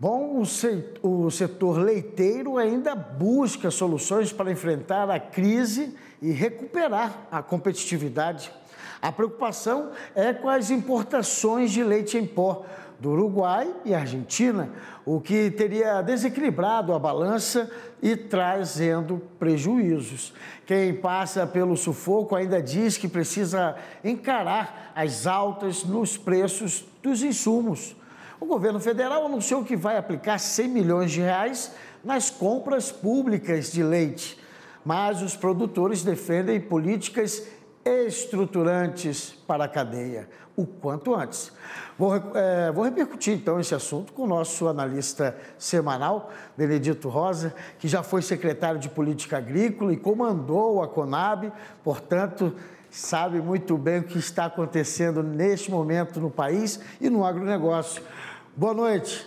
Bom, o setor leiteiro ainda busca soluções para enfrentar a crise e recuperar a competitividade. A preocupação é com as importações de leite em pó do Uruguai e Argentina, o que teria desequilibrado a balança e trazendo prejuízos. Quem passa pelo sufoco ainda diz que precisa encarar as altas nos preços dos insumos. O governo federal anunciou que vai aplicar 100 milhões de reais nas compras públicas de leite, mas os produtores defendem políticas estruturantes para a cadeia, o quanto antes. Vou repercutir então esse assunto com o nosso analista semanal, Benedito Rosa, que já foi secretário de Política Agrícola e comandou a Conab, portanto, sabe muito bem o que está acontecendo neste momento no país e no agronegócio. Boa noite.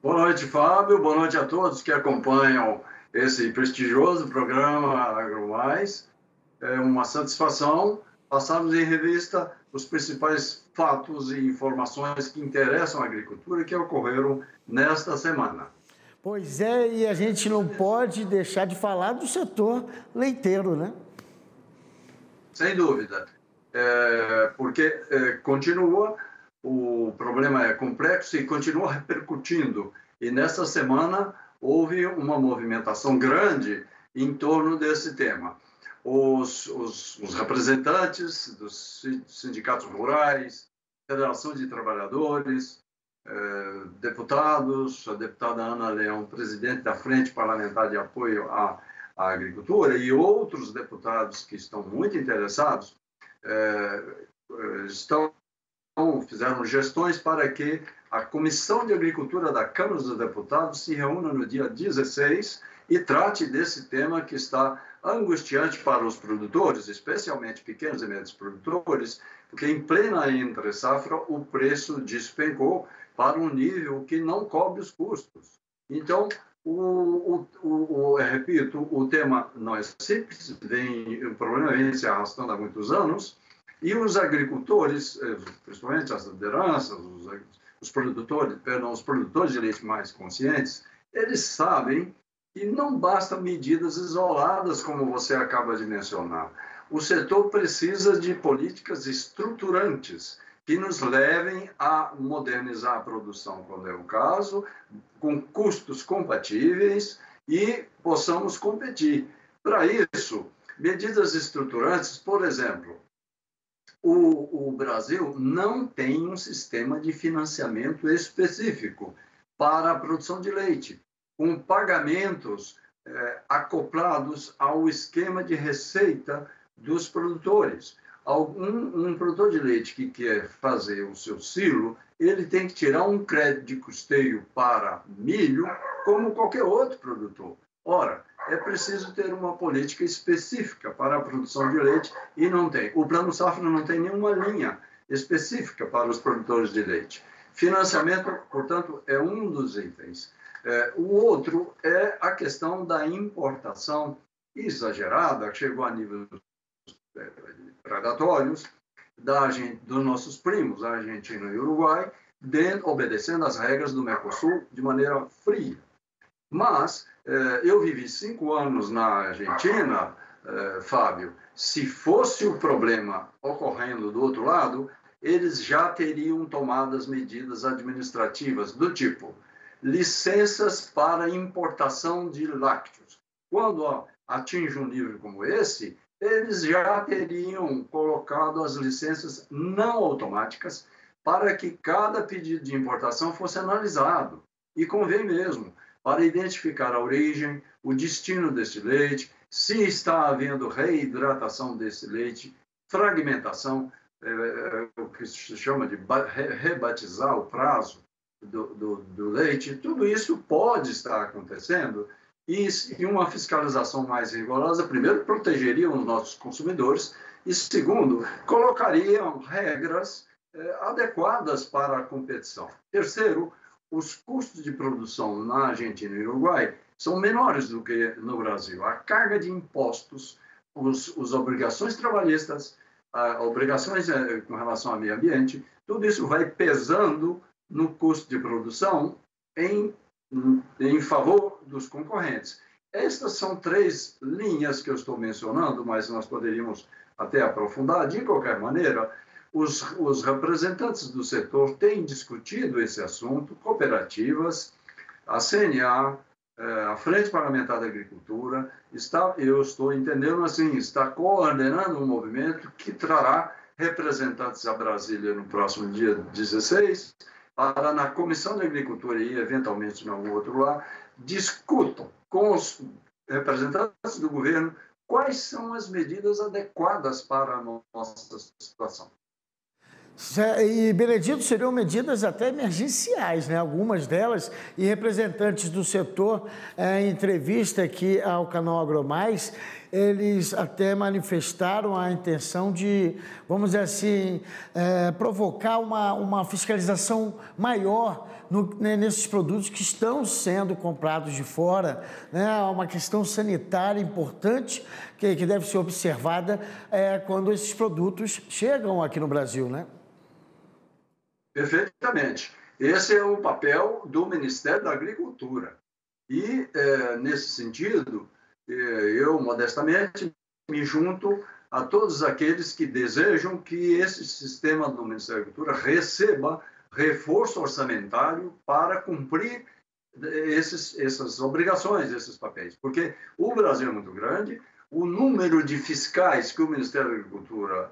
Boa noite, Fábio. Boa noite a todos que acompanham esse prestigioso programa AgroMais. É uma satisfação passarmos em revista os principais fatos e informações que interessam a agricultura e que ocorreram nesta semana. Pois é, e a gente não pode deixar de falar do setor leiteiro, né? Sem dúvida, porque continua, o problema é complexo e continua repercutindo. E nesta semana houve uma movimentação grande em torno desse tema. Os representantes dos sindicatos rurais, Federação de Trabalhadores, deputados, a deputada Ana Leão, presidente da Frente Parlamentar de Apoio à Agricultura, e outros deputados que estão muito interessados, fizeram gestões para que a Comissão de Agricultura da Câmara dos Deputados se reúna no dia 16 e trate desse tema que está angustiante para os produtores, especialmente pequenos e médios produtores, porque em plena entre-safra o preço despencou para um nível que não cobre os custos. Então, repito, o tema não é simples, o problema vem se arrastando há muitos anos, e os agricultores, principalmente as lideranças, os produtores de leite mais conscientes, eles sabem que não basta medidas isoladas, como você acaba de mencionar. O setor precisa de políticas estruturantes que nos levem a modernizar a produção, quando é o caso, com custos compatíveis e possamos competir. Para isso, medidas estruturantes, por exemplo, o Brasil não tem um sistema de financiamento específico para a produção de leite, com pagamentos acoplados ao esquema de receita dos produtores. Um produtor de leite que quer fazer o seu silo, ele tem que tirar um crédito de custeio para milho, como qualquer outro produtor. Ora, é preciso ter uma política específica para a produção de leite e não tem. O Plano Safra não tem nenhuma linha específica para os produtores de leite. Financiamento, portanto, é um dos itens. O outro é a questão da importação exagerada, que chegou a níveis predatórios, dos nossos primos, Argentina e Uruguai, obedecendo às regras do Mercosul de maneira fria. Mas eu vivi 5 anos na Argentina, Fábio. Se fosse o problema ocorrendo do outro lado, eles já teriam tomado as medidas administrativas do tipo licenças para importação de lácteos. Quando atinge um nível como esse, eles já teriam colocado as licenças não automáticas para que cada pedido de importação fosse analisado. E convém mesmo, para identificar a origem, o destino desse leite, se está havendo reidratação desse leite, fragmentação, o que se chama de rebatizar o prazo do leite, tudo isso pode estar acontecendo e uma fiscalização mais rigorosa, primeiro, protegeria os nossos consumidores e, segundo, colocariam regras adequadas para a competição. Terceiro, os custos de produção na Argentina e Uruguai são menores do que no Brasil. A carga de impostos, as obrigações trabalhistas, obrigações com relação ao meio ambiente, tudo isso vai pesando no custo de produção em favor dos concorrentes. Estas são 3 linhas que eu estou mencionando, mas nós poderíamos até aprofundar. De qualquer maneira, os representantes do setor têm discutido esse assunto, cooperativas, a CNA, a Frente Parlamentar da Agricultura, eu estou entendendo assim, está coordenando um movimento que trará representantes a Brasília no próximo dia 16, para na Comissão de Agricultura e, eventualmente, em algum outro lugar, discutam com os representantes do governo quais são as medidas adequadas para a nossa situação. E, Benedito, seriam medidas até emergenciais, né? Algumas delas, e representantes do setor, em entrevista aqui ao canal AgroMais, eles até manifestaram a intenção de, vamos dizer assim, provocar uma fiscalização maior nesses produtos que estão sendo comprados de fora, né? Uma questão sanitária importante que deve ser observada quando esses produtos chegam aqui no Brasil, né? Perfeitamente. Esse é o papel do Ministério da Agricultura. E, nesse sentido, eu, modestamente, me junto a todos aqueles que desejam que esse sistema do Ministério da Agricultura receba reforço orçamentário para cumprir essas obrigações, esses papéis. Porque o Brasil é muito grande, o número de fiscais que o Ministério da Agricultura,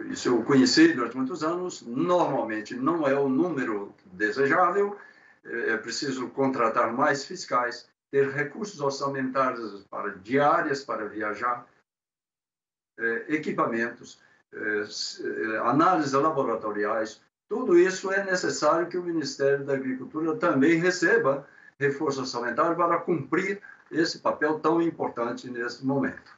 isso eu conheci durante muitos anos, normalmente não é o número desejável, é preciso contratar mais fiscais, ter recursos orçamentários para diárias para viajar, equipamentos, análises laboratoriais, tudo isso é necessário que o Ministério da Agricultura também receba reforço orçamentário para cumprir esse papel tão importante nesse momento.